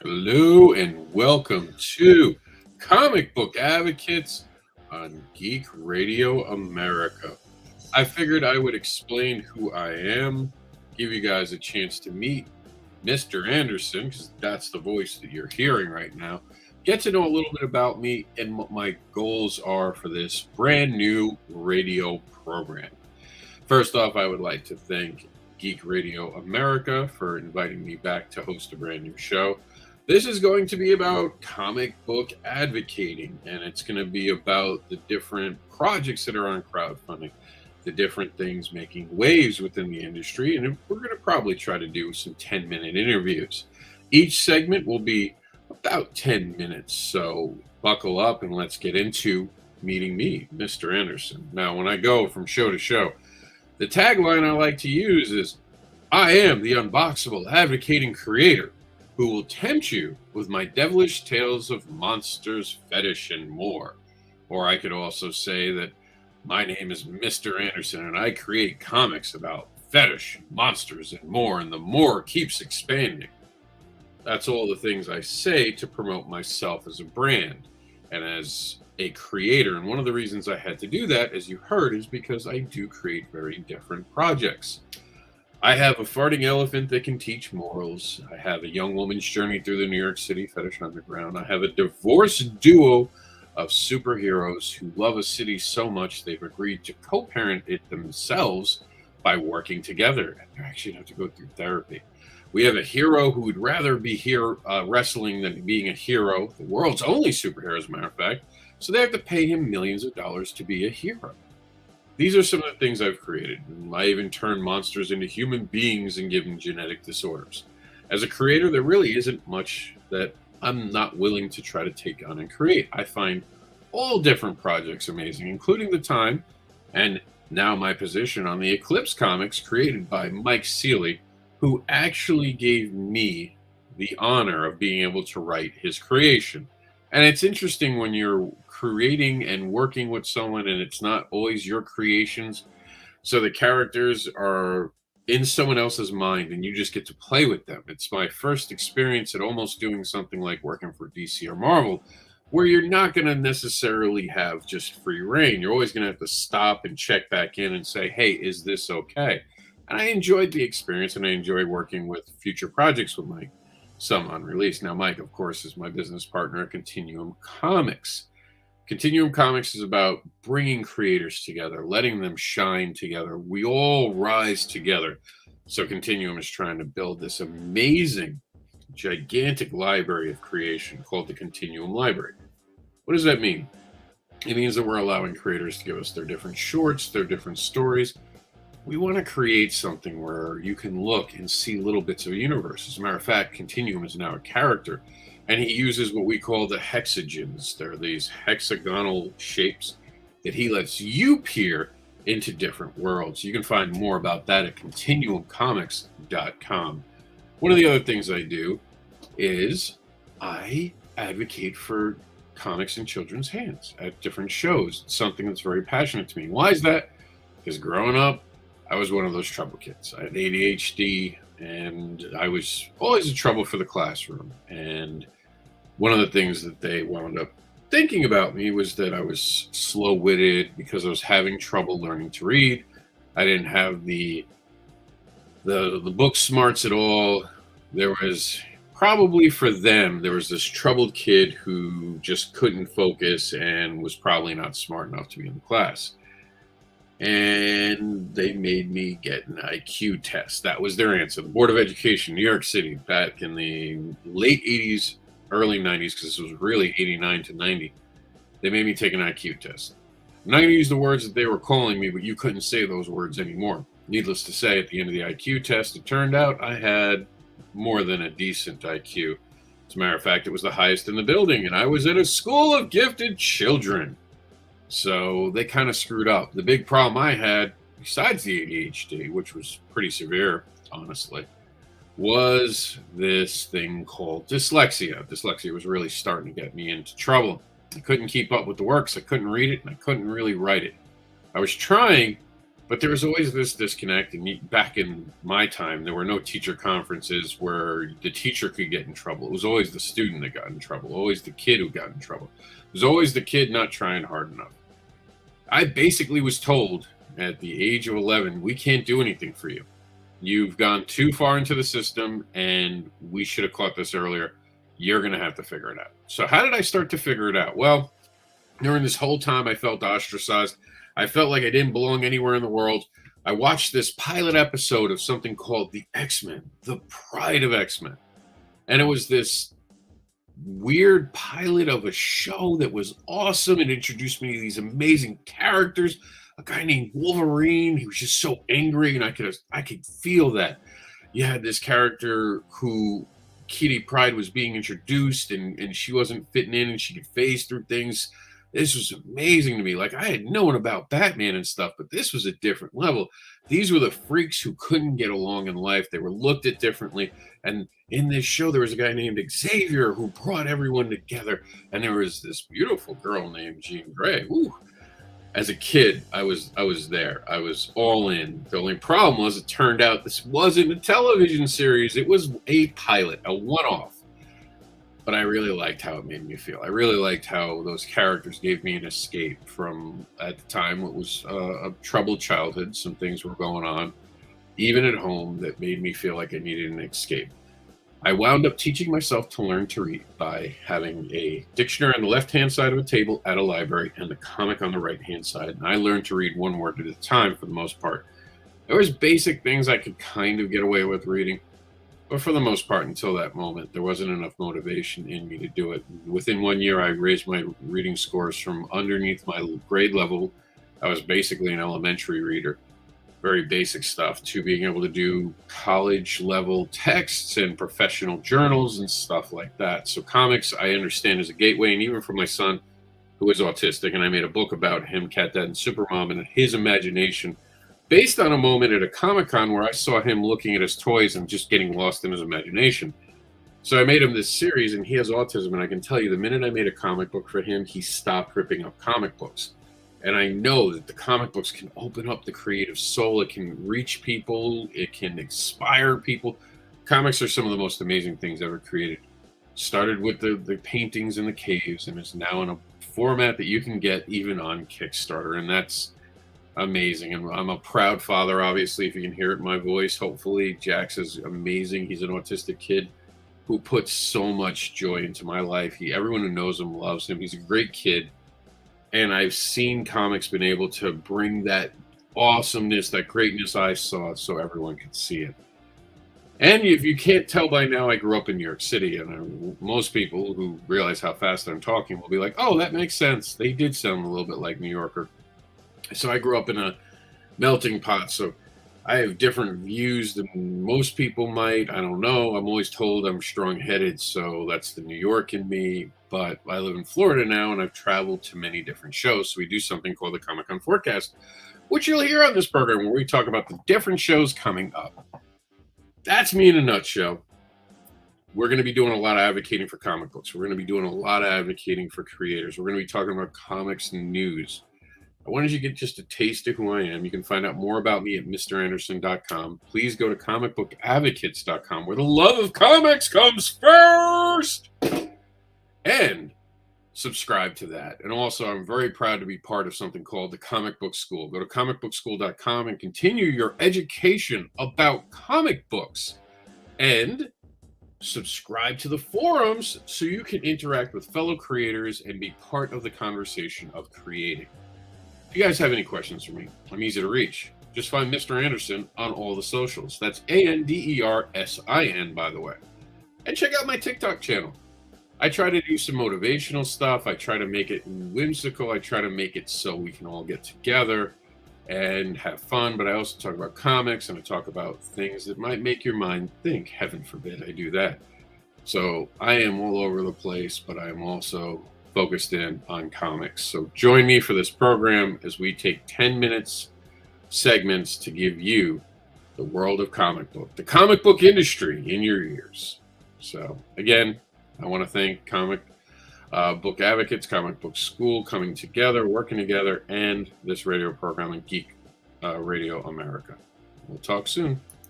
Hello and welcome to Comic Book Advocates on Geek Radio America. I figured I would explain who I am, give you guys a chance to meet Mister AnderSiN, because that's the voice that you're hearing right now. Get to know a little bit about me and what my goals are for this brand new radio program. First off, I would like to thank Geek Radio America for inviting me back to host a brand new show. This is going to be about comic book advocating, and it's going to be about the different projects that are on crowdfunding, the different things making waves within the industry, and we're going to probably try to do some 10-minute interviews. Each segment will be about 10 minutes, so buckle up and let's get into meeting me, Mister AnderSiN. Now, when I go from show to show, the tagline I like to use is, I am the unboxable advocating creator who will tempt you with my devilish tales of monsters, fetish, and more. Or I could also say that my name is Mister AnderSiN and I create comics about fetish, monsters, and more, and the more keeps expanding. That's all the things I say to promote myself as a brand and as a creator. And one of the reasons I had to do that, as you heard, is because I do create very different projects. I have a farting elephant that can teach morals. I have a young woman's journey through the New York City Fetish Underground. I have a divorced duo of superheroes who love a city so much they've agreed to co-parent it themselves by working together. And they actually have to go through therapy. We have a hero who would rather be here wrestling than being a hero, the world's only superhero, as a matter of fact. So they have to pay him millions of dollars to be a hero. These are some of the things I've created. I even turn monsters into human beings and give them genetic disorders. As a creator, there really isn't much that I'm not willing to try to take on and create. I find all different projects amazing, including the time and now my position on the Eclipse comics created by Mike Seeley, who actually gave me the honor of being able to write his creation. And it's interesting when you're creating and working with someone and it's not always your creations. So the characters are in someone else's mind and you just get to play with them. It's my first experience at almost doing something like working for DC or Marvel, where you're not going to necessarily have just free reign. You're always going to have to stop and check back in and say, hey, is this okay? And I enjoyed the experience and I enjoy working with future projects with Mike. Some unreleased. Now, Mike, of course, is my business partner at Continuum Comics. Continuum Comics is about bringing creators together, letting them shine together. We all rise together. So Continuum is trying to build this amazing, gigantic library of creation called the Continuum Library. What does that mean? It means that we're allowing creators to give us their different shorts, their different stories. We want to create something where you can look and see little bits of a universe. As a matter of fact, Continuum is now a character, and he uses what we call the hexagens. They're these hexagonal shapes that he lets you peer into different worlds. You can find more about that at continuumcomics.com. One of the other things I do is I advocate for comics in children's hands at different shows. It's something that's very passionate to me. Why is that? Because growing up, I was one of those trouble kids. I had ADHD, and I was always in trouble for the classroom. And one of the things that they wound up thinking about me was that I was slow-witted because I was having trouble learning to read. I didn't have the book smarts at all. There was probably for them, there was this troubled kid who just couldn't focus and was probably not smart enough to be in the class. And they made me get an IQ test. That was their answer. The Board of Education, New York City, back in the late 80s, early 90s, because this was really 89 to 90, they made me take an IQ test. I'm not going to use the words that they were calling me, but you couldn't say those words anymore. Needless to say, at the end of the IQ test, it turned out I had more than a decent IQ. As a matter of fact, it was the highest in the building, and I was at a school of gifted children. So they kind of screwed up. The big problem I had, besides the ADHD, which was pretty severe, honestly, was this thing called dyslexia. Dyslexia was really starting to get me into trouble. I couldn't keep up with the works. I couldn't read it, and I couldn't really write it. I was trying, But there was always this disconnect. And back in my time, there were no teacher conferences where the teacher could get in trouble. It was always the student that got in trouble, always the kid who got in trouble. It was always the kid not trying hard enough. I basically was told at the age of 11, we can't do anything for you. You've gone too far into the system, and we should have caught this earlier. You're going to have to figure it out. So how did I start to figure it out? Well, during this whole time, I felt ostracized. I felt like I didn't belong anywhere in the world. I watched this pilot episode of something called The X-Men, The Pride of X-Men. And it was this weird pilot of a show that was awesome. It introduced me to these amazing characters. A guy named Wolverine. He was just so angry, and I could feel that. You had this character who Kitty Pryde was being introduced, and she wasn't fitting in, and she could phase through things. This was amazing to me. Like, I had known about Batman and stuff, but this was a different level. These were the freaks who couldn't get along in life. They were looked at differently. And in this show, there was a guy named Xavier who brought everyone together. And there was this beautiful girl named Jean Grey. Ooh. As a kid, I was there. I was all in. The only problem was it turned out this wasn't a television series. It was a pilot, a one-off. But I really liked how it made me feel. I really liked how those characters gave me an escape from, at the time, what was a troubled childhood. Some things were going on, even at home, that made me feel like I needed an escape. I wound up teaching myself to learn to read by having a dictionary on the left-hand side of a table at a library and the comic on the right-hand side. And I learned to read one word at a time for the most part. There was basic things I could kind of get away with reading. But for the most part, until that moment, there wasn't enough motivation in me to do it. Within 1 year, I raised my reading scores from underneath my grade level. I was basically an elementary reader, very basic stuff, to being able to do college level texts and professional journals and stuff like that. So comics, I understand, is a gateway. And even for my son, who is autistic, and I made a book about him, Cat Dad and Supermom, and his imagination, based on a moment at a Comic-Con where I saw him looking at his toys and just getting lost in his imagination. So I made him this series, and he has autism, and I can tell you, the minute I made a comic book for him, he stopped ripping up comic books. And I know that the comic books can open up the creative soul. It can reach people. It can inspire people. Comics are some of the most amazing things ever created. Started with the paintings in the caves, and is now in a format that you can get even on Kickstarter, and that's amazing. And I'm a proud father, obviously, if you can hear it in my voice. Hopefully, Jax is amazing. He's an autistic kid who puts so much joy into my life. Everyone who knows him loves him. He's a great kid. And I've seen comics been able to bring that awesomeness, that greatness I saw, so everyone could see it. And if you can't tell by now, I grew up in New York City, and most people who realize how fast I'm talking will be like, oh, that makes sense. They did sound a little bit like New Yorker. So I grew up in a melting pot, so I have different views than most people might. I don't know. I'm always told I'm strong-headed, so that's the New York in me. But I live in Florida now, and I've traveled to many different shows. So we do something called the Comic-Con Forecast, which you'll hear on this program, where we talk about the different shows coming up. That's me in a nutshell. We're going to be doing a lot of advocating for comic books. We're going to be doing a lot of advocating for creators. We're going to be talking about comics and news. I wanted you to get just a taste of who I am. You can find out more about me at MrAnderSiN.com. Please go to comicbookadvocates.com, where the love of comics comes first. And subscribe to that. And also, I'm very proud to be part of something called the Comic Book School. Go to comicbookschool.com and continue your education about comic books. And subscribe to the forums so you can interact with fellow creators and be part of the conversation of creating. If you guys have any questions for me, I'm easy to reach. Just find Mister AnderSiN on all the socials. That's ANDERSIN, by the way. And check out my TikTok channel. I try to do some motivational stuff. I try to make it whimsical. I try to make it so we can all get together and have fun. But I also talk about comics, and I talk about things that might make your mind think. Heaven forbid I do that. So I am all over the place, but I am also focused in on comics. So join me for this program as we take 10 minutes segments to give you the world of comic book, the comic book industry in your ears. So again, I want to thank Comic Book Advocates, Comic Book School, coming together, working together, and this radio program and Geek Radio America. We'll talk soon.